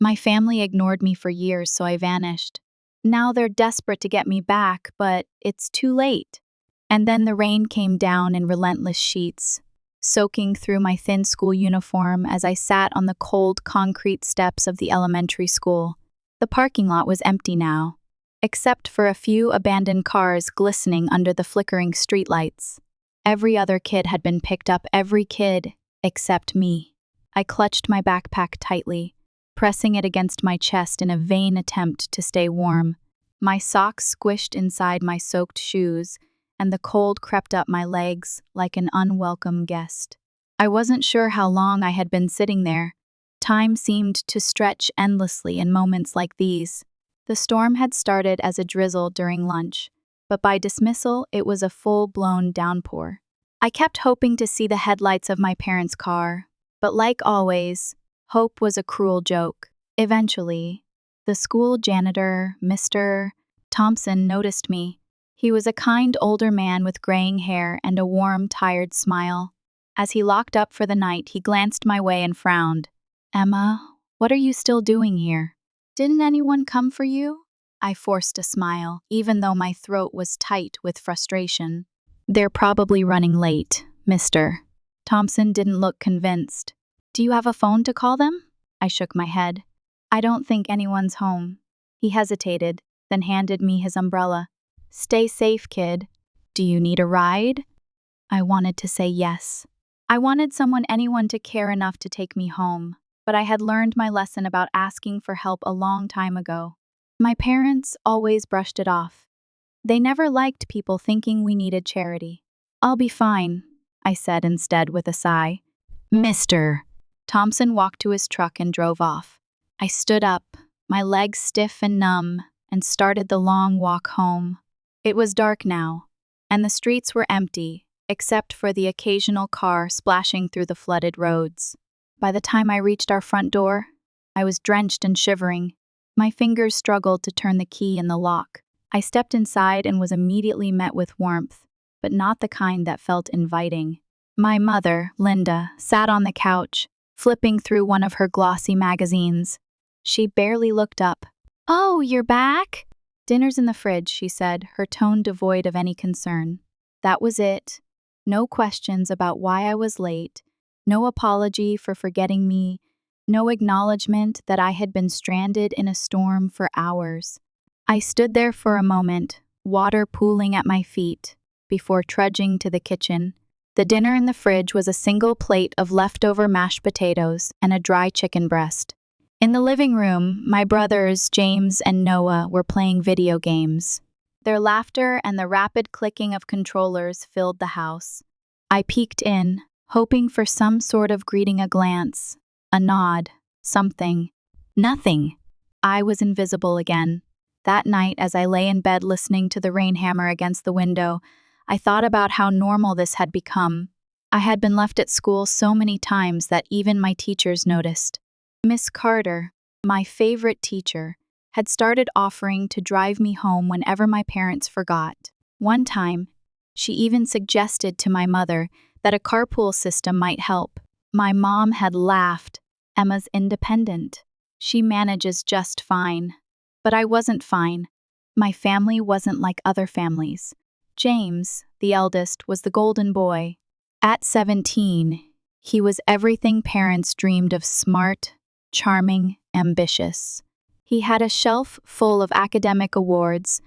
My family ignored me for years, so I vanished. Now they're desperate to get me back, but it's too late. And then the rain came down in relentless sheets, soaking through my thin school uniform as I sat on the cold concrete steps of the elementary school. The parking lot was empty now, except for a few abandoned cars glistening under the flickering streetlights. Every other kid had been picked up, every kid except me. I clutched my backpack tightly, pressing it against my chest in a vain attempt to stay warm. My socks squished inside my soaked shoes, and the cold crept up my legs like an unwelcome guest. I wasn't sure how long I had been sitting there. Time seemed to stretch endlessly in moments like these. The storm had started as a drizzle during lunch, but by dismissal, it was a full-blown downpour. I kept hoping to see the headlights of my parents' car, but like always, hope was a cruel joke. Eventually, the school janitor, Mr. Thompson, noticed me. He was a kind older man with graying hair and a warm, tired smile. As he locked up for the night, he glanced my way and frowned. "Emma, what are you still doing here? Didn't anyone come for you?" I forced a smile, even though my throat was tight with frustration. "They're probably running late, Mr. Thompson didn't look convinced. "Do you have a phone to call them?" I shook my head. "I don't think anyone's home." He hesitated, then handed me his umbrella. "Stay safe, kid. Do you need a ride?" I wanted to say yes. I wanted anyone to care enough to take me home, but I had learned my lesson about asking for help a long time ago. My parents always brushed it off. They never liked people thinking we needed charity. "I'll be fine," I said instead with a sigh. "Mr. Thompson walked to his truck and drove off. I stood up, my legs stiff and numb, and started the long walk home. It was dark now, and the streets were empty, except for the occasional car splashing through the flooded roads. By the time I reached our front door, I was drenched and shivering. My fingers struggled to turn the key in the lock. I stepped inside and was immediately met with warmth, but not the kind that felt inviting. My mother, Linda, sat on the couch, flipping through one of her glossy magazines. She barely looked up. "Oh, you're back?" "Dinner's in the fridge," she said, her tone devoid of any concern. That was it. No questions about why I was late, no apology for forgetting me, no acknowledgement that I had been stranded in a storm for hours. I stood there for a moment, water pooling at my feet, before trudging to the kitchen. The dinner in the fridge was a single plate of leftover mashed potatoes and a dry chicken breast. In the living room, my brothers, James and Noah, were playing video games. Their laughter and the rapid clicking of controllers filled the house. I peeked in, hoping for some sort of greeting, a glance, a nod, something. Nothing. I was invisible again. That night, as I lay in bed listening to the rain hammer against the window, I thought about how normal this had become. I had been left at school so many times that even my teachers noticed. Miss Carter, my favorite teacher, had started offering to drive me home whenever my parents forgot. One time, she even suggested to my mother that a carpool system might help. My mom had laughed. "Emma's independent. She manages just fine." But I wasn't fine. My family wasn't like other families. James, the eldest, was the golden boy. At 17, he was everything parents dreamed of: smart, charming, ambitious. He had a shelf full of academic awards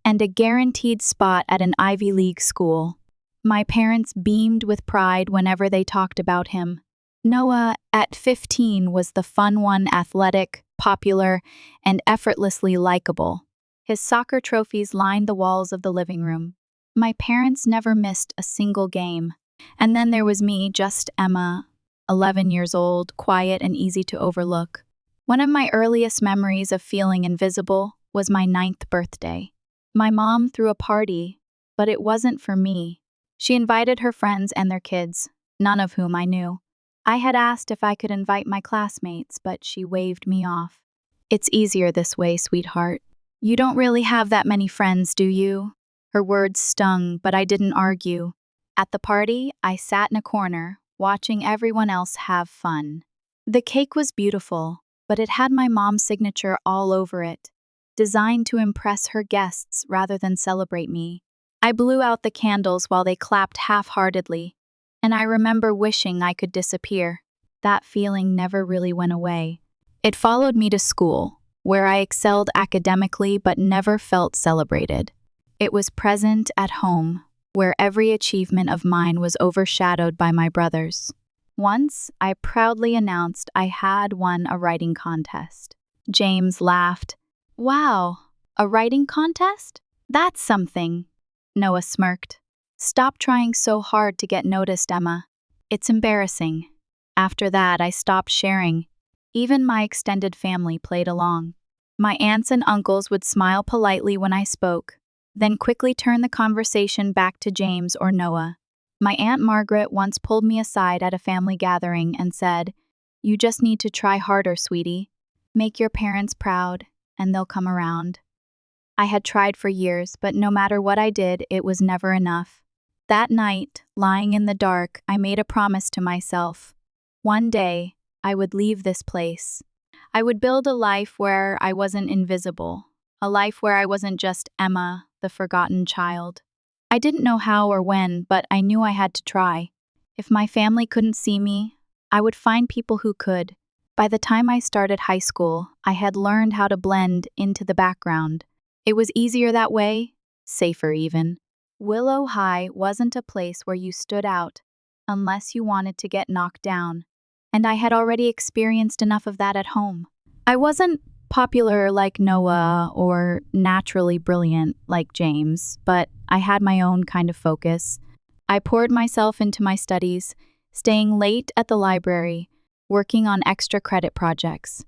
and a guaranteed spot at an Ivy League school. My parents beamed with pride whenever they talked about him. Noah, at 15, was the fun one: athletic, popular, and effortlessly likable. His soccer trophies lined the walls of the living room. My parents never missed a single game. And then there was me, just Emma, 11 years old, quiet and easy to overlook. One of my earliest memories of feeling invisible was my 9th birthday. My mom threw a party, but it wasn't for me. She invited her friends and their kids, none of whom I knew. I had asked if I could invite my classmates, but she waved me off. "It's easier this way, sweetheart. You don't really have that many friends, do you?" Her words stung, but I didn't argue. At the party, I sat in a corner, watching everyone else have fun. The cake was beautiful, but it had my mom's signature all over it, designed to impress her guests rather than celebrate me. I blew out the candles while they clapped half-heartedly, and I remember wishing I could disappear. That feeling never really went away. It followed me to school, where I excelled academically but never felt celebrated. It was present at home, where every achievement of mine was overshadowed by my brother's. Once, I proudly announced I had won a writing contest. James laughed. "Wow, a writing contest? That's something." Noah smirked. "Stop trying so hard to get noticed, Emma. It's embarrassing." After that, I stopped sharing. Even my extended family played along. My aunts and uncles would smile politely when I spoke, then quickly turn the conversation back to James or Noah. My Aunt Margaret once pulled me aside at a family gathering and said, "You just need to try harder, sweetie. Make your parents proud, and they'll come around." I had tried for years, but no matter what I did, it was never enough. That night, lying in the dark, I made a promise to myself. One day, I would leave this place. I would build a life where I wasn't invisible, a life where I wasn't just Emma, the forgotten child. I didn't know how or when, but I knew I had to try. If my family couldn't see me, I would find people who could. By the time I started high school, I had learned how to blend into the background. It was easier that way, safer even. Willow High wasn't a place where you stood out unless you wanted to get knocked down, and I had already experienced enough of that at home. I wasn't popular like Noah or naturally brilliant like James, but I had my own kind of focus. I poured myself into my studies, staying late at the library, working on extra credit projects.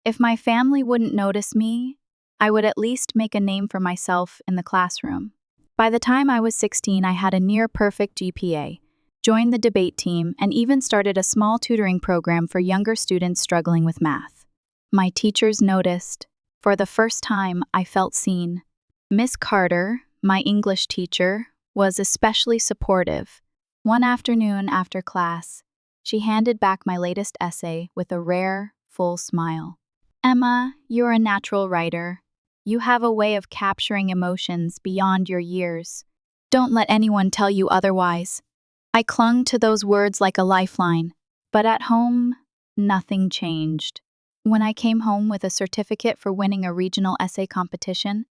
If my family wouldn't notice me, I would at least make a name for myself in the classroom. By the time I was 16, I had a near-perfect GPA, joined the debate team, and even started a small tutoring program for younger students struggling with math. My teachers noticed. For the first time, I felt seen. Miss Carter, my English teacher, was especially supportive. One afternoon after class, she handed back my latest essay with a rare, full smile. "Emma, you're a natural writer. You have a way of capturing emotions beyond your years. Don't let anyone tell you otherwise." I clung to those words like a lifeline, but at home, nothing changed. When I came home with a certificate for winning a regional essay competition,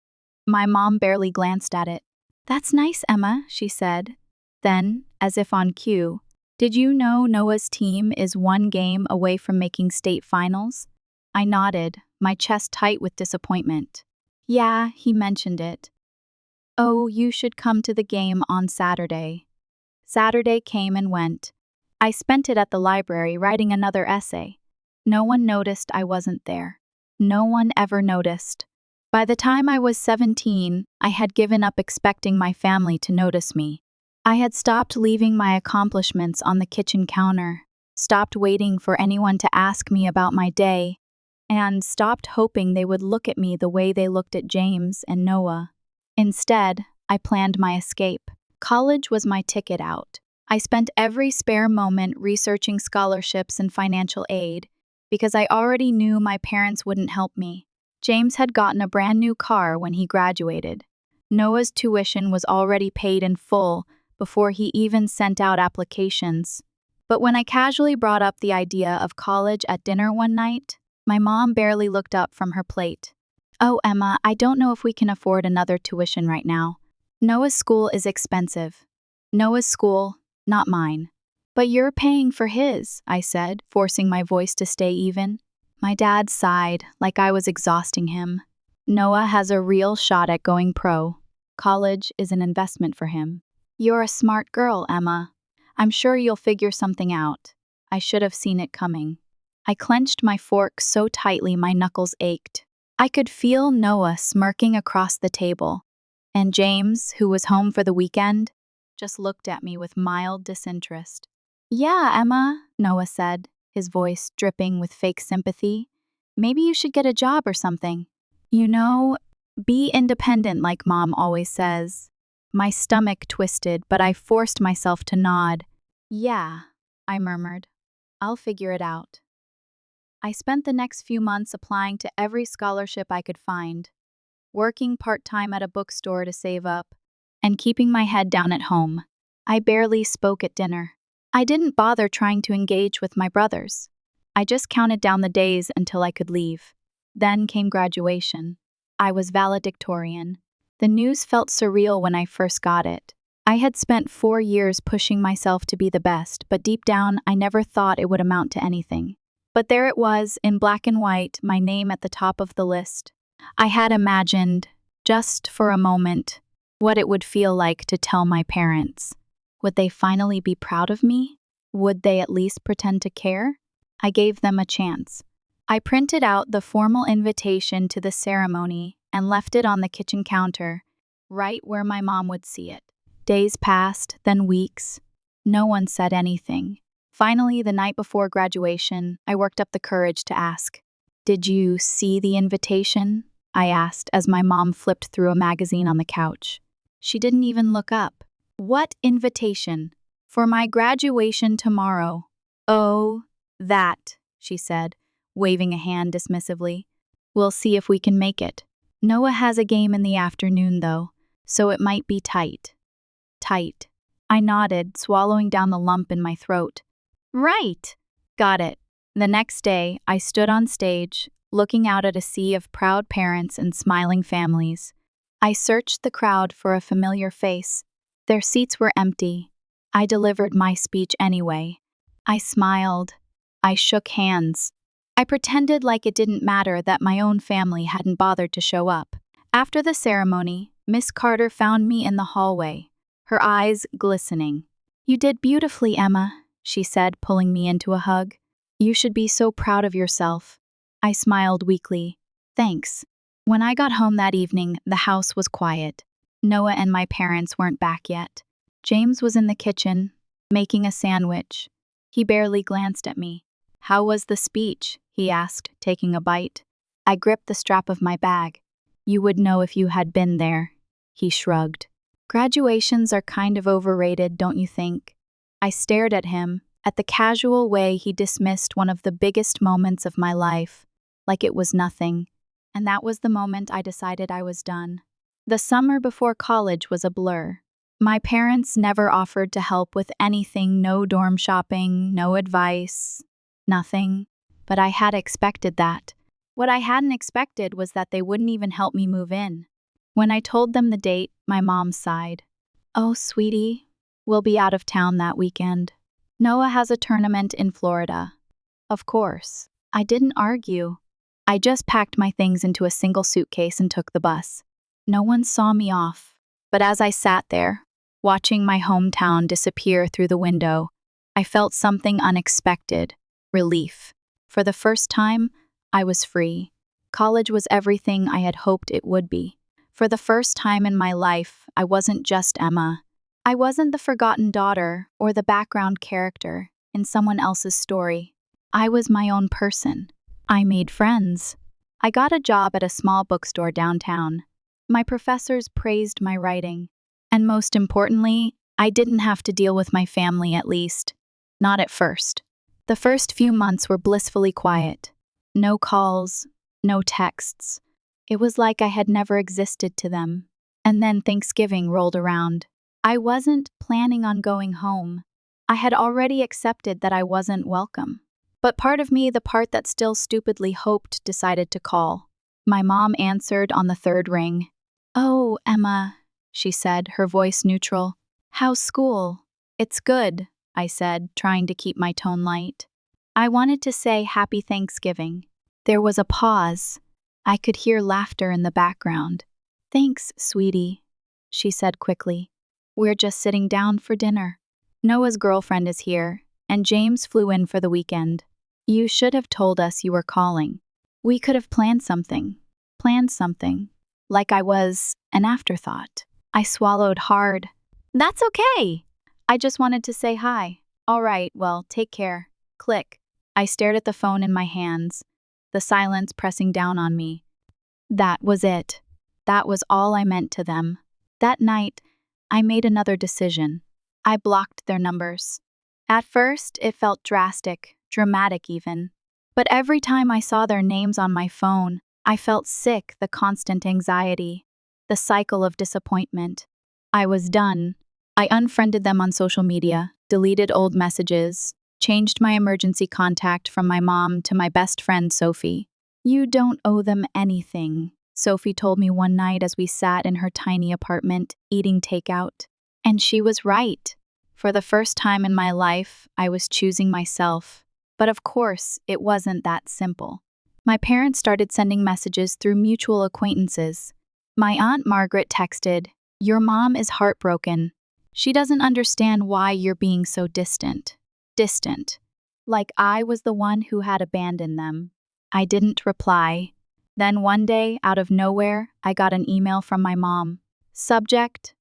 my mom barely glanced at it. "That's nice, Emma," she said. Then, as if on cue, "Did you know Noah's team is one game away from making state finals?" I nodded, my chest tight with disappointment. "Yeah, he mentioned it." "Oh, you should come to the game on Saturday." Saturday came and went. I spent it at the library writing another essay. No one noticed I wasn't there. No one ever noticed. By the time I was 17, I had given up expecting my family to notice me. I had stopped leaving my accomplishments on the kitchen counter, stopped waiting for anyone to ask me about my day, and stopped hoping they would look at me the way they looked at James and Noah. Instead, I planned my escape. College was my ticket out. I spent every spare moment researching scholarships and financial aid, because I already knew my parents wouldn't help me. James had gotten a brand new car when he graduated. Noah's tuition was already paid in full before he even sent out applications. But when I casually brought up the idea of college at dinner one night, my mom barely looked up from her plate. "Oh, Emma, I don't know if we can afford another tuition right now. Noah's school is expensive." "Noah's school, not mine." "But you're paying for his," I said, forcing my voice to stay even. My dad sighed, like I was exhausting him. "Noah has a real shot at going pro. College is an investment for him." "You're a smart girl, Emma. I'm sure you'll figure something out." I should have seen it coming. I clenched my fork so tightly my knuckles ached. I could feel Noah smirking across the table, and James, who was home for the weekend, just looked at me with mild disinterest. "Yeah, Emma," Noah said, his voice dripping with fake sympathy. "Maybe you should get a job or something. You know, be independent like Mom always says." My stomach twisted, but I forced myself to nod. "Yeah," I murmured. "I'll figure it out." I spent the next few months applying to every scholarship I could find, working part-time at a bookstore to save up, and keeping my head down at home. I barely spoke at dinner. I didn't bother trying to engage with my brothers. I just counted down the days until I could leave. Then came graduation. I was valedictorian. The news felt surreal when I first got it. I had spent 4 years pushing myself to be the best, but deep down, I never thought it would amount to anything. But there it was, in black and white, my name at the top of the list. I had imagined, just for a moment, what it would feel like to tell my parents. Would they finally be proud of me? Would they at least pretend to care? I gave them a chance. I printed out the formal invitation to the ceremony and left it on the kitchen counter, right where my mom would see it. Days passed, then weeks. No one said anything. Finally, the night before graduation, I worked up the courage to ask. "Did you see the invitation?" I asked as my mom flipped through a magazine on the couch. She didn't even look up. "What invitation?" "For my graduation tomorrow." "Oh, that," she said, waving a hand dismissively. "We'll see if we can make it. Noah has a game in the afternoon, though, so it might be tight." Tight. I nodded, swallowing down the lump in my throat. "Right." "Got it." The next day, I stood on stage, looking out at a sea of proud parents and smiling families. I searched the crowd for a familiar face. Their seats were empty. I delivered my speech anyway. I smiled. I shook hands. I pretended like it didn't matter that my own family hadn't bothered to show up. After the ceremony, Miss Carter found me in the hallway, her eyes glistening. "You did beautifully, Emma," she said, pulling me into a hug. "You should be so proud of yourself." I smiled weakly. "Thanks." When I got home that evening, the house was quiet. Noah and my parents weren't back yet. James was in the kitchen, making a sandwich. He barely glanced at me. "How was the speech?" he asked, taking a bite. I gripped the strap of my bag. "You would know if you had been there." He shrugged. "Graduations are kind of overrated, don't you think?" I stared at him, at the casual way he dismissed one of the biggest moments of my life, like it was nothing. And that was the moment I decided I was done. The summer before college was a blur. My parents never offered to help with anything, no dorm shopping, no advice, nothing. But I had expected that. What I hadn't expected was that they wouldn't even help me move in. When I told them the date, my mom sighed. "Oh, sweetie, we'll be out of town that weekend. Noah has a tournament in Florida." Of course. I didn't argue. I just packed my things into a single suitcase and took the bus. No one saw me off. But as I sat there, watching my hometown disappear through the window, I felt something unexpected. Relief. For the first time, I was free. College was everything I had hoped it would be. For the first time in my life, I wasn't just Emma. I wasn't the forgotten daughter or the background character in someone else's story. I was my own person. I made friends. I got a job at a small bookstore downtown. My professors praised my writing. And most importantly, I didn't have to deal with my family, at least. Not at first. The first few months were blissfully quiet. No calls, no texts. It was like I had never existed to them. And then Thanksgiving rolled around. I wasn't planning on going home. I had already accepted that I wasn't welcome. But part of me, the part that still stupidly hoped, decided to call. My mom answered on the third ring. "Oh, Emma," she said, her voice neutral. "How's school?" "It's good," I said, trying to keep my tone light. I wanted to say Happy Thanksgiving. There was a pause. I could hear laughter in the background. "Thanks, sweetie," she said quickly. "We're just sitting down for dinner. Noah's girlfriend is here, and James flew in for the weekend. You should have told us you were calling. We could have planned something. Like I was an afterthought." I swallowed hard. "That's okay. I just wanted to say hi." "All right, well, take care." Click. I stared at the phone in my hands, the silence pressing down on me. That was it. That was all I meant to them. That night, I made another decision. I blocked their numbers. At first, it felt drastic, dramatic even. But every time I saw their names on my phone, I felt sick, the constant anxiety, the cycle of disappointment. I was done. I unfriended them on social media, deleted old messages, changed my emergency contact from my mom to my best friend, Sophie. "You don't owe them anything," Sophie told me one night as we sat in her tiny apartment eating takeout. And she was right. For the first time in my life, I was choosing myself. But of course, it wasn't that simple. My parents started sending messages through mutual acquaintances. My Aunt Margaret texted, "Your mom is heartbroken. She doesn't understand why you're being so distant." Distant. Like I was the one who had abandoned them. I didn't reply. Then one day, out of nowhere, I got an email from my mom. Subject: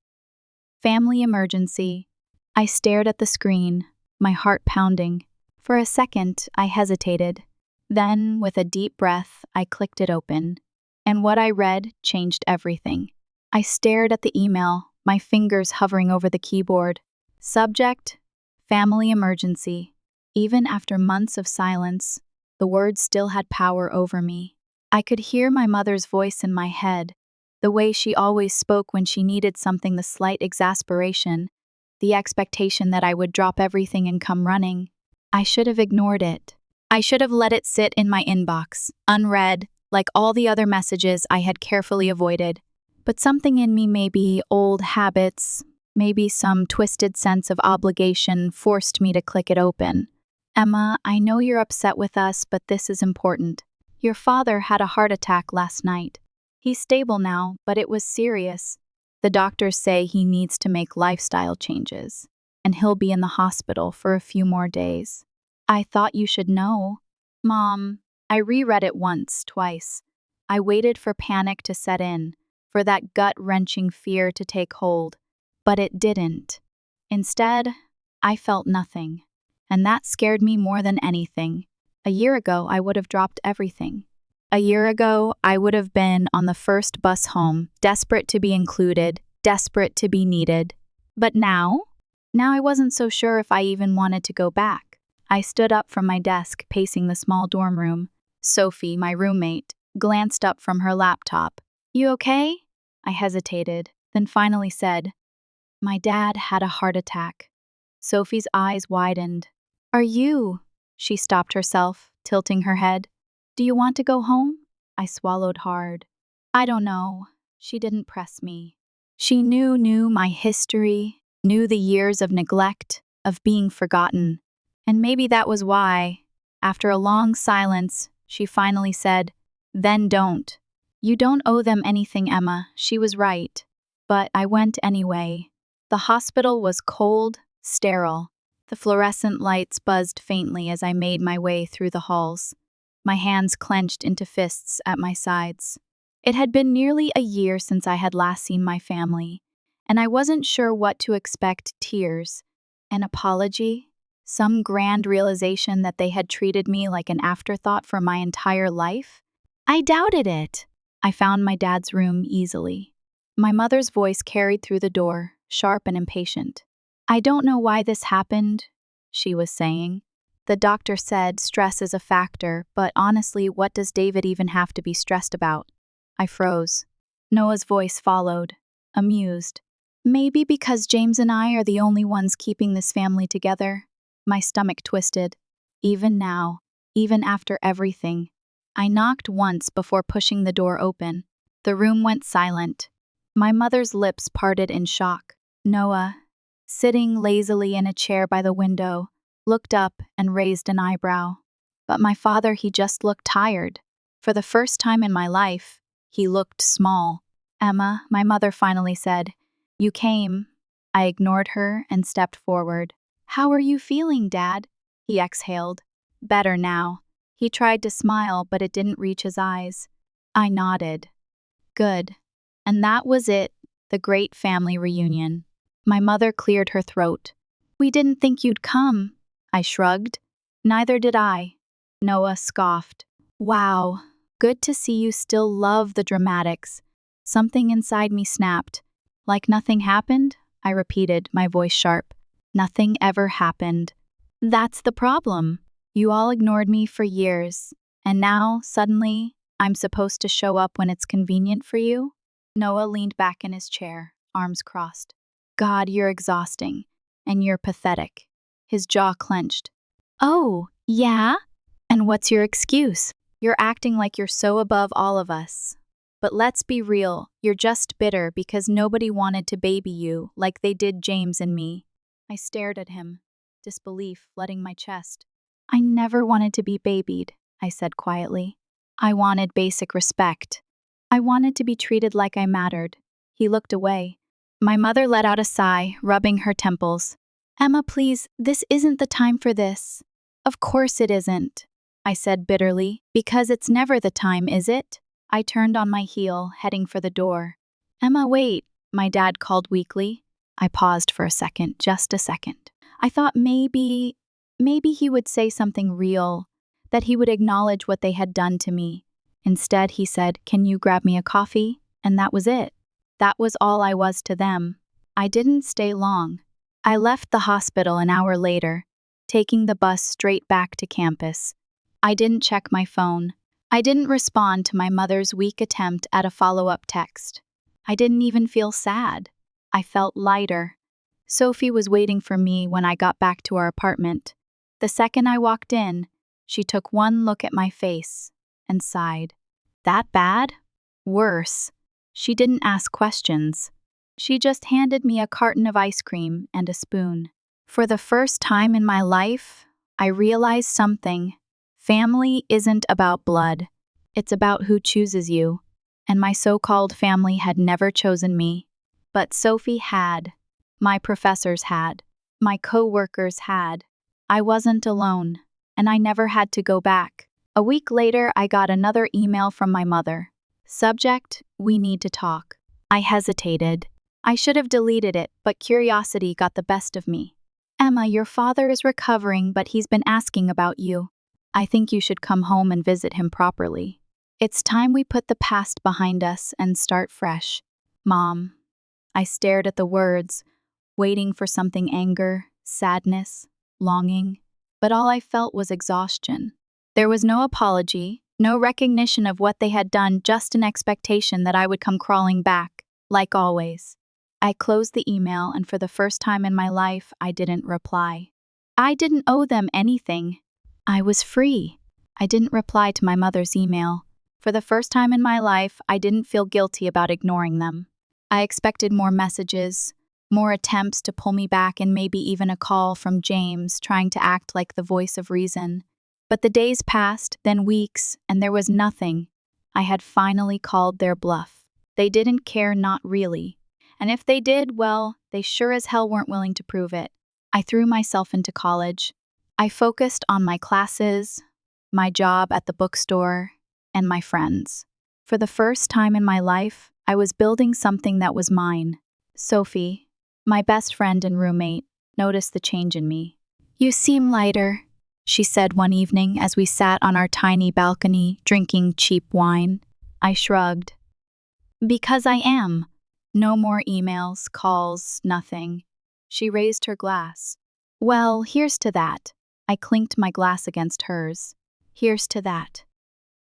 family emergency. I stared at the screen, my heart pounding. For a second, I hesitated. Then, with a deep breath, I clicked it open. And what I read changed everything. I stared at the email, my fingers hovering over the keyboard. Subject: family emergency. Even after months of silence, the words still had power over me. I could hear my mother's voice in my head, the way she always spoke when she needed something, the slight exasperation, the expectation that I would drop everything and come running. I should have ignored it. I should have let it sit in my inbox, unread, like all the other messages I had carefully avoided. But something in me, maybe old habits, maybe some twisted sense of obligation, forced me to click it open. "Emma, I know you're upset with us, but this is important. Your father had a heart attack last night. He's stable now, but it was serious. The doctors say he needs to make lifestyle changes, and he'll be in the hospital for a few more days. I thought you should know." Mom, I reread it once, twice. I waited for panic to set in, for that gut-wrenching fear to take hold, but it didn't. Instead, I felt nothing, and that scared me more than anything. A year ago, I would have dropped everything. A year ago, I would have been on the first bus home, desperate to be included, desperate to be needed. But now I wasn't so sure if I even wanted to go back. I stood up from my desk, pacing the small dorm room. Sophie, my roommate, glanced up from her laptop. "You okay?" I hesitated, then finally said, "My dad had a heart attack." Sophie's eyes widened. "Are you?" She stopped herself, tilting her head. "Do you want to go home?" I swallowed hard. "I don't know." She didn't press me. She knew my history, knew the years of neglect, of being forgotten. And maybe that was why, after a long silence, she finally said, "Then don't. You don't owe them anything, Emma." She was right. But I went anyway. The hospital was cold, sterile. The fluorescent lights buzzed faintly as I made my way through the halls, my hands clenched into fists at my sides. It had been nearly a year since I had last seen my family, and I wasn't sure what to expect. Tears, an apology, some grand realization that they had treated me like an afterthought for my entire life? I doubted it. I found my dad's room easily. My mother's voice carried through the door, sharp and impatient. "I don't know why this happened," she was saying. "The doctor said stress is a factor, but honestly, what does David even have to be stressed about?" I froze. Noah's voice followed, amused. "Maybe because James and I are the only ones keeping this family together." My stomach twisted. Even now, even after everything. I knocked once before pushing the door open. The room went silent. My mother's lips parted in shock. Noah, sitting lazily in a chair by the window, looked up and raised an eyebrow. But my father, he just looked tired. For the first time in my life, he looked small. "Emma," my mother finally said, "you came." I ignored her and stepped forward. "How are you feeling, Dad?" He exhaled. "Better now." He tried to smile, but it didn't reach his eyes. I nodded. "Good." And that was it, the great family reunion. My mother cleared her throat. "We didn't think you'd come." I shrugged. "Neither did I." Noah scoffed. "Wow, good to see you still love the dramatics." Something inside me snapped. "Like nothing happened?" I repeated, my voice sharp. "Nothing ever happened." "That's the problem." You all ignored me for years, and now, suddenly, I'm supposed to show up when it's convenient for you? Noah leaned back in his chair, arms crossed. God, you're exhausting, and you're pathetic. His jaw clenched. Oh, yeah? And what's your excuse? You're acting like you're so above all of us. But let's be real, you're just bitter because nobody wanted to baby you like they did James and me. I stared at him, disbelief flooding my chest. I never wanted to be babied, I said quietly. I wanted basic respect. I wanted to be treated like I mattered. He looked away. My mother let out a sigh, rubbing her temples. Emma, please, this isn't the time for this. Of course it isn't, I said bitterly, because it's never the time, is it? I turned on my heel, heading for the door. Emma, wait, my dad called weakly. I paused for a second, just a second. I thought maybe he would say something real, that he would acknowledge what they had done to me. Instead, he said, "Can you grab me a coffee?" And that was it. That was all I was to them. I didn't stay long. I left the hospital an hour later, taking the bus straight back to campus. I didn't check my phone. I didn't respond to my mother's weak attempt at a follow-up text. I didn't even feel sad. I felt lighter. Sophie was waiting for me when I got back to our apartment. The second I walked in, she took one look at my face and sighed. That bad? Worse. She didn't ask questions. She just handed me a carton of ice cream and a spoon. For the first time in my life, I realized something. Family isn't about blood. It's about who chooses you. And my so-called family had never chosen me. But Sophie had. My professors had. My co-workers had. I wasn't alone, and I never had to go back. A week later, I got another email from my mother. Subject, we need to talk. I hesitated. I should have deleted it, but curiosity got the best of me. Emma, your father is recovering, but he's been asking about you. I think you should come home and visit him properly. It's time we put the past behind us and start fresh. Mom. I stared at the words, waiting for something anger, sadness, longing, but all I felt was exhaustion. There was no apology, no recognition of what they had done, just an expectation that I would come crawling back, like always. I closed the email, and for the first time in my life, I didn't reply. I didn't owe them anything. I was free. I didn't reply to my mother's email. For the first time in my life, I didn't feel guilty about ignoring them. I expected more messages, more attempts to pull me back, and maybe even a call from James trying to act like the voice of reason. But the days passed, then weeks, and there was nothing. I had finally called their bluff. They didn't care, not really. And if they did, well, they sure as hell weren't willing to prove it. I threw myself into college. I focused on my classes, my job at the bookstore, and my friends. For the first time in my life, I was building something that was mine. Sophie, my best friend and roommate, noticed the change in me. You seem lighter, she said one evening as we sat on our tiny balcony drinking cheap wine. I shrugged. Because I am. No more emails, calls, nothing. She raised her glass. Well, here's to that. I clinked my glass against hers. Here's to that.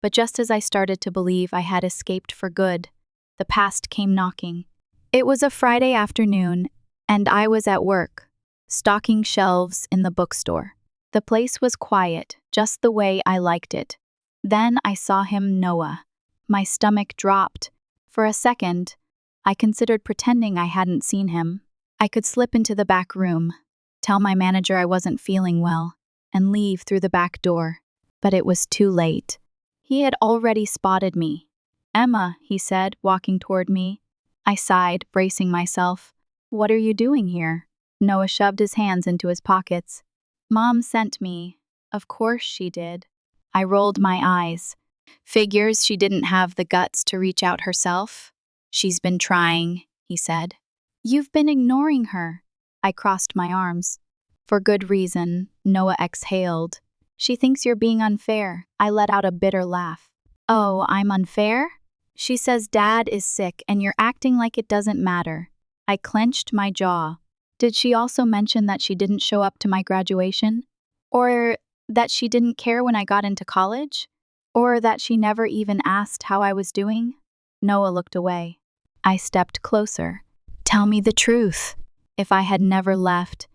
But just as I started to believe I had escaped for good, the past came knocking. It was a Friday afternoon, and I was at work, stocking shelves in the bookstore. The place was quiet, just the way I liked it. Then I saw him, Noah. My stomach dropped. For a second, I considered pretending I hadn't seen him. I could slip into the back room, tell my manager I wasn't feeling well, and leave through the back door. But it was too late. He had already spotted me. Emma, he said, walking toward me. I sighed, bracing myself. What are you doing here? Noah shoved his hands into his pockets. Mom sent me. Of course she did. I rolled my eyes. Figures she didn't have the guts to reach out herself. She's been trying, he said. You've been ignoring her. I crossed my arms. For good reason, Noah exhaled. She thinks you're being unfair. I let out a bitter laugh. Oh, I'm unfair? She says Dad is sick and you're acting like it doesn't matter. I clenched my jaw. Did she also mention that she didn't show up to my graduation? Or That she didn't care when I got into college? Or that she never even asked how I was doing? Noah looked away. I stepped closer. Tell me the truth. If I had never left,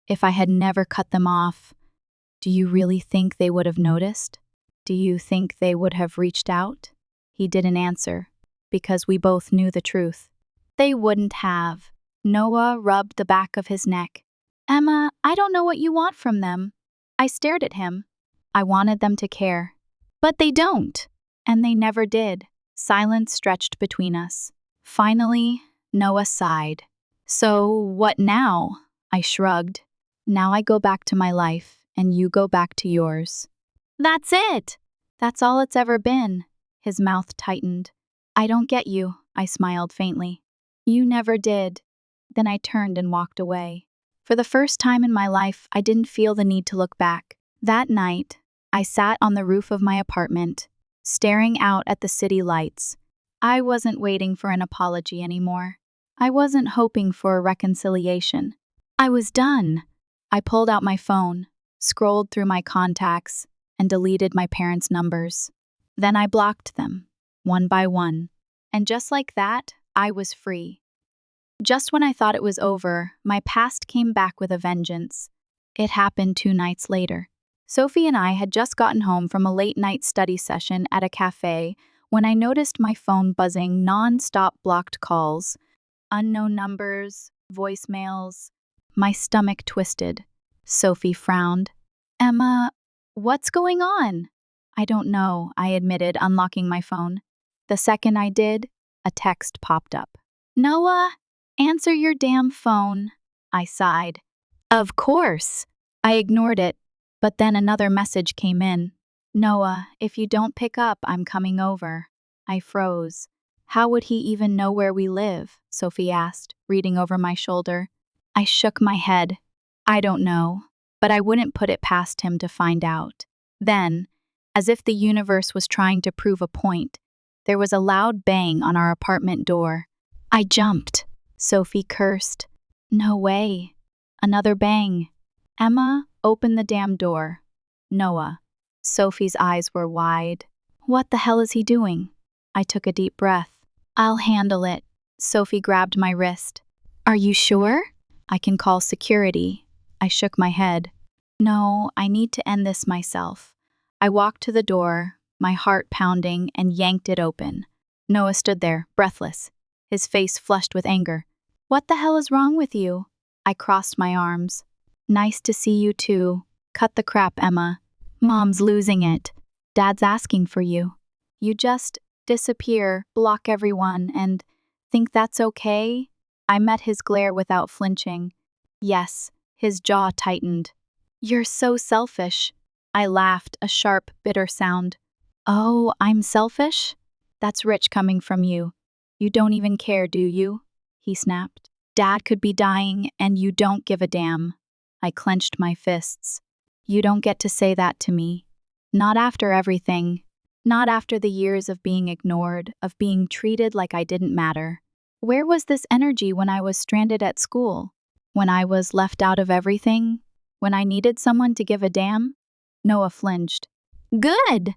if I had never cut them off, do you really think they would have noticed? Do you think they would have reached out? He didn't answer, because we both knew the truth. They wouldn't have. Noah rubbed the back of his neck. Emma, I don't know what you want from them. I stared at him. I wanted them to care. But they don't. And they never did. Silence stretched between us. Finally, Noah sighed. So, what now? I shrugged. Now I go back to my life, and you go back to yours. That's it! That's all it's ever been. His mouth tightened. I don't get you, I smiled faintly. You never did. Then I turned and walked away. For the first time in my life, I didn't feel the need to look back. That night, I sat on the roof of my apartment, staring out at the city lights. I wasn't waiting for an apology anymore. I wasn't hoping for a reconciliation. I was done. I pulled out my phone, scrolled through my contacts, and deleted my parents' numbers. Then I blocked them, one by one. And just like that, I was free. Just when I thought it was over, my past came back with a vengeance. It happened 2 nights later. Sophie and I had just gotten home from a late-night study session at a cafe when I noticed my phone buzzing non-stop blocked calls, unknown numbers, voicemails. My stomach twisted. Sophie frowned. Emma, what's going on? I don't know, I admitted, unlocking my phone. The second I did, a text popped up. Noah, answer your damn phone, I sighed. Of course. I ignored it, but then another message came in. Noah, if you don't pick up, I'm coming over. I froze. How would he even know where we live? Sophie asked, reading over my shoulder. I shook my head. I don't know, but I wouldn't put it past him to find out. Then, as if the universe was trying to prove a point, there was a loud bang on our apartment door. I jumped. Sophie cursed. No way. Another bang. Emma, open the damn door. Noah. Sophie's eyes were wide. What the hell is he doing? I took a deep breath. I'll handle it. Sophie grabbed my wrist. Are you sure? I can call security. I shook my head. No, I need to end this myself. I walked to the door, my heart pounding, and yanked it open. Noah stood there, breathless, his face flushed with anger. What the hell is wrong with you? I crossed my arms. Nice to see you too. Cut the crap, Emma. Mom's losing it. Dad's asking for you. You just disappear, block everyone, and think that's okay? I met his glare without flinching. Yes, his jaw tightened. You're so selfish. I laughed, a sharp, bitter sound. Oh, I'm selfish? That's rich coming from you. You don't even care, do you? He snapped. Dad could be dying, and you don't give a damn. I clenched my fists. You don't get to say that to me. Not after everything. Not after the years of being ignored, of being treated like I didn't matter. Where was this energy when I was stranded at school? When I was left out of everything? When I needed someone to give a damn? Noah flinched. Good!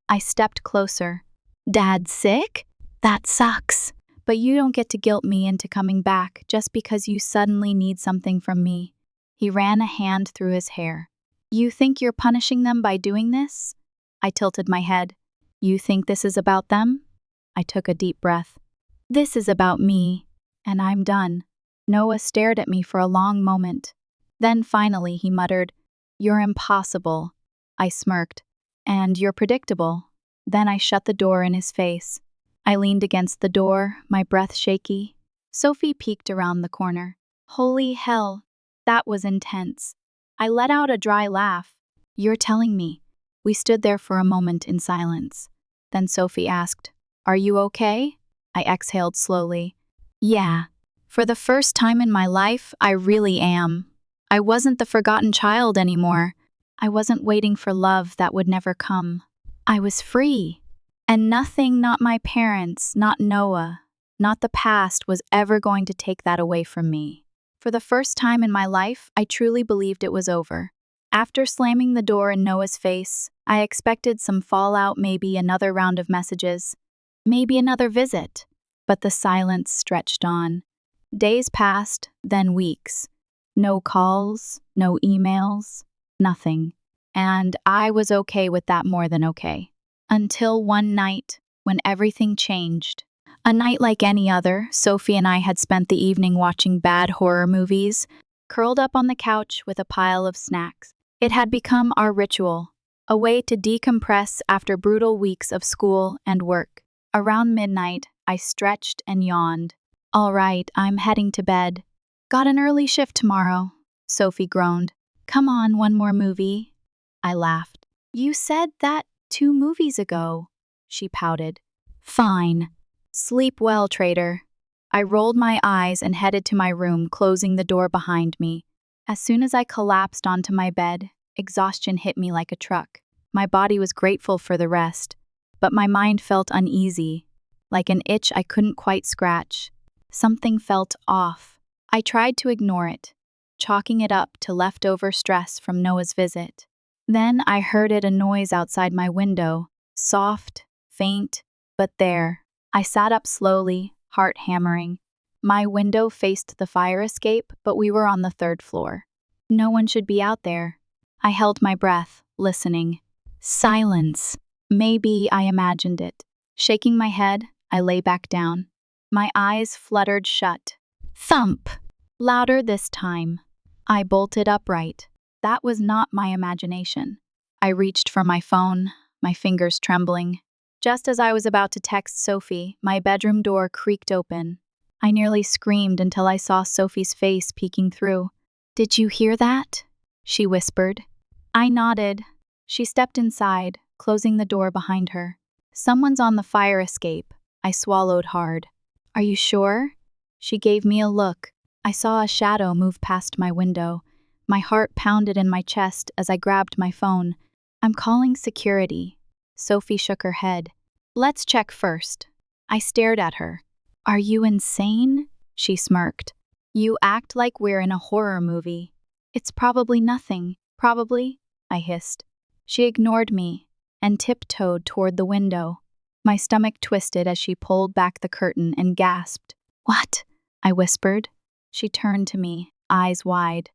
I stepped closer. Dad's sick? That sucks. But you don't get to guilt me into coming back just because you suddenly need something from me. He ran a hand through his hair. You think you're punishing them by doing this? I tilted my head. You think this is about them? I took a deep breath. This is about me, and I'm done. Noah stared at me for a long moment. Then finally he muttered, You're impossible. I smirked. And you're predictable. Then I shut the door in his face. I leaned against the door, my breath shaky. Sophie peeked around the corner. Holy hell, that was intense. I let out a dry laugh. You're telling me. We stood there for a moment in silence. Then Sophie asked, Are you okay? I exhaled slowly. Yeah. For the first time in my life, I really am. I wasn't the forgotten child anymore. I wasn't waiting for love that would never come. I was free. And nothing, not my parents, not Noah, not the past, was ever going to take that away from me. For the first time in my life, I truly believed it was over. After slamming the door in Noah's face, I expected some fallout, maybe another round of messages, maybe another visit. But the silence stretched on. Days passed, then weeks. No calls, no emails, nothing. And I was okay with that, more than okay. Until one night, when everything changed. A night like any other, Sophie and I had spent the evening watching bad horror movies, curled up on the couch with a pile of snacks. It had become our ritual, a way to decompress after brutal weeks of school and work. Around midnight, I stretched and yawned. "All right, I'm heading to bed. Got an early shift tomorrow," Sophie groaned. "Come on, one more movie." I laughed. "You said that 2 movies ago," she pouted. "Fine. Sleep well, traitor." I rolled my eyes and headed to my room, closing the door behind me. As soon as I collapsed onto my bed, exhaustion hit me like a truck. My body was grateful for the rest, but my mind felt uneasy, like an itch I couldn't quite scratch. Something felt off. I tried to ignore it, chalking it up to leftover stress from Noah's visit. Then I heard a noise outside my window, soft, faint, but there. I sat up slowly, heart hammering. My window faced the fire escape, but we were on the 3rd floor. No one should be out there. I held my breath, listening. Silence. Maybe I imagined it. Shaking my head, I lay back down. My eyes fluttered shut. Thump! Louder this time. I bolted upright. That was not my imagination. I reached for my phone, my fingers trembling. Just as I was about to text Sophie, my bedroom door creaked open. I nearly screamed until I saw Sophie's face peeking through. "Did you hear that?" she whispered. I nodded. She stepped inside, closing the door behind her. "Someone's on the fire escape." I swallowed hard. "Are you sure?" She gave me a look. I saw a shadow move past my window. My heart pounded in my chest as I grabbed my phone. "I'm calling security." Sophie shook her head. "Let's check first." I stared at her. "Are you insane?" she smirked. "You act like we're in a horror movie." "It's probably nothing." "Probably?" I hissed. She ignored me and tiptoed toward the window. My stomach twisted as she pulled back the curtain and gasped. "What?" I whispered. She turned to me, eyes wide.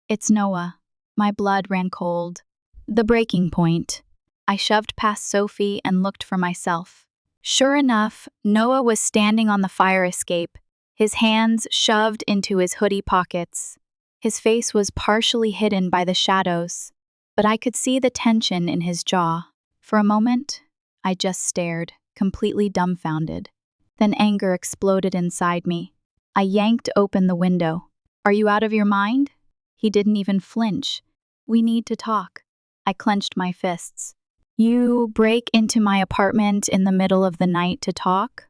"It's Noah." My blood ran cold. The breaking point. I shoved past Sophie and looked for myself. Sure enough, Noah was standing on the fire escape, his hands shoved into his hoodie pockets. His face was partially hidden by the shadows, but I could see the tension in his jaw. For a moment, I just stared, completely dumbfounded. Then anger exploded inside me. I yanked open the window. "Are you out of your mind?" He didn't even flinch. "We need to talk." I clenched my fists. "You break into my apartment in the middle of the night to talk?"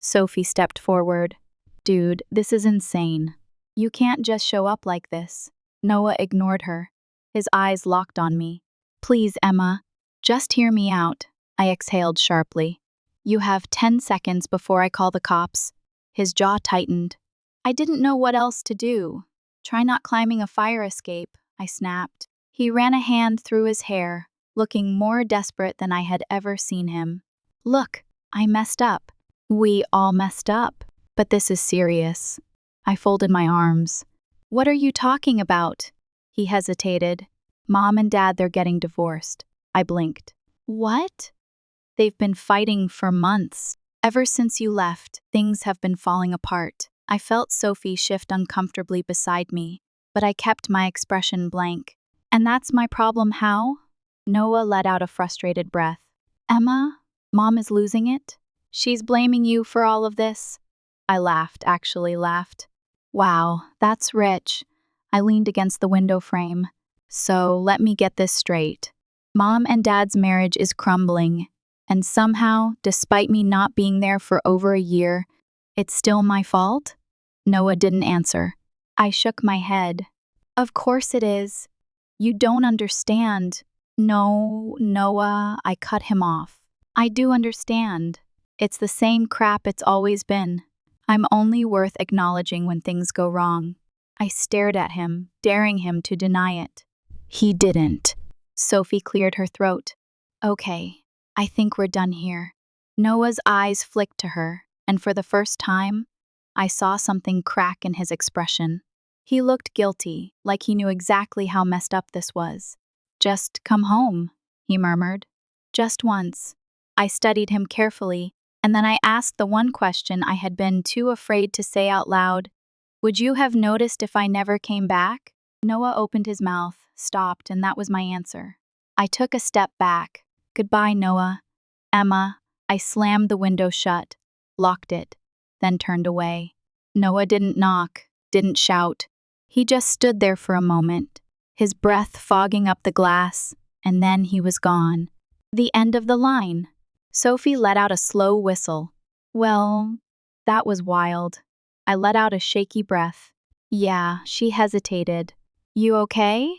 Sophie stepped forward. "Dude, this is insane. You can't just show up like this." Noah ignored her. His eyes locked on me. "Please, Emma, just hear me out." I exhaled sharply. "You have 10 seconds before I call the cops." His jaw tightened. I didn't know what else to do. "Try not climbing a fire escape," I snapped. He ran a hand through his hair, looking more desperate than I had ever seen him. "Look, I messed up." "We all messed up, but this is serious." I folded my arms. "What are you talking about?" He hesitated. "Mom and Dad, they're getting divorced." I blinked. "What?" "They've been fighting for months. Ever since you left, things have been falling apart." I felt Sophie shift uncomfortably beside me, but I kept my expression blank. "And that's my problem, how?" Noah let out a frustrated breath. "Emma, Mom is losing it. She's blaming you for all of this." I laughed, actually laughed. "Wow, that's rich." I leaned against the window frame. "So let me get this straight. Mom and Dad's marriage is crumbling, and somehow, despite me not being there for over a year, it's still my fault?" Noah didn't answer. I shook my head. "Of course it is. You don't understand." "No, Noah," I cut him off. "I do understand. It's the same crap it's always been. I'm only worth acknowledging when things go wrong." I stared at him, daring him to deny it. He didn't. Sophie cleared her throat. Okay, I think we're done here. Noah's eyes flicked to her, and for the first time, I saw something crack in his expression. He looked guilty, like he knew exactly how messed up this was. Just come home, he murmured. Just once. I studied him carefully, and then I asked the one question I had been too afraid to say out loud. Would you have noticed if I never came back? Noah opened his mouth, stopped, and that was my answer. I took a step back. Goodbye, Noah. Emma. I slammed the window shut, locked it, then turned away. Noah didn't knock, didn't shout. He just stood there for a moment, his breath fogging up the glass, and then he was gone. The end of the line. Sophie let out a slow whistle. Well, that was wild. I let out a shaky breath. Yeah, she hesitated. You okay?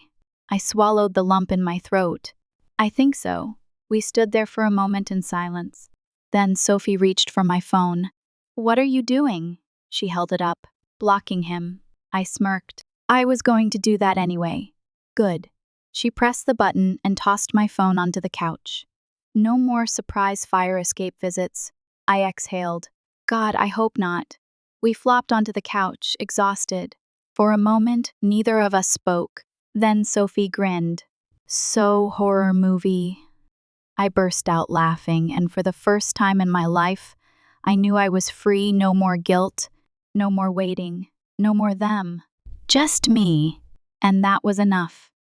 I swallowed the lump in my throat. I think so. We stood there for a moment in silence. Then Sophie reached for my phone. What are you doing? She held it up, blocking him. I smirked. I was going to do that anyway. Good. She pressed the button and tossed my phone onto the couch. No more surprise fire escape visits. I exhaled. God, I hope not. We flopped onto the couch, exhausted. For a moment, neither of us spoke. Then Sophie grinned. So horror movie. I burst out laughing, and for the first time in my life, I knew I was free. No more guilt, no more waiting, no more them. Just me. And that was enough.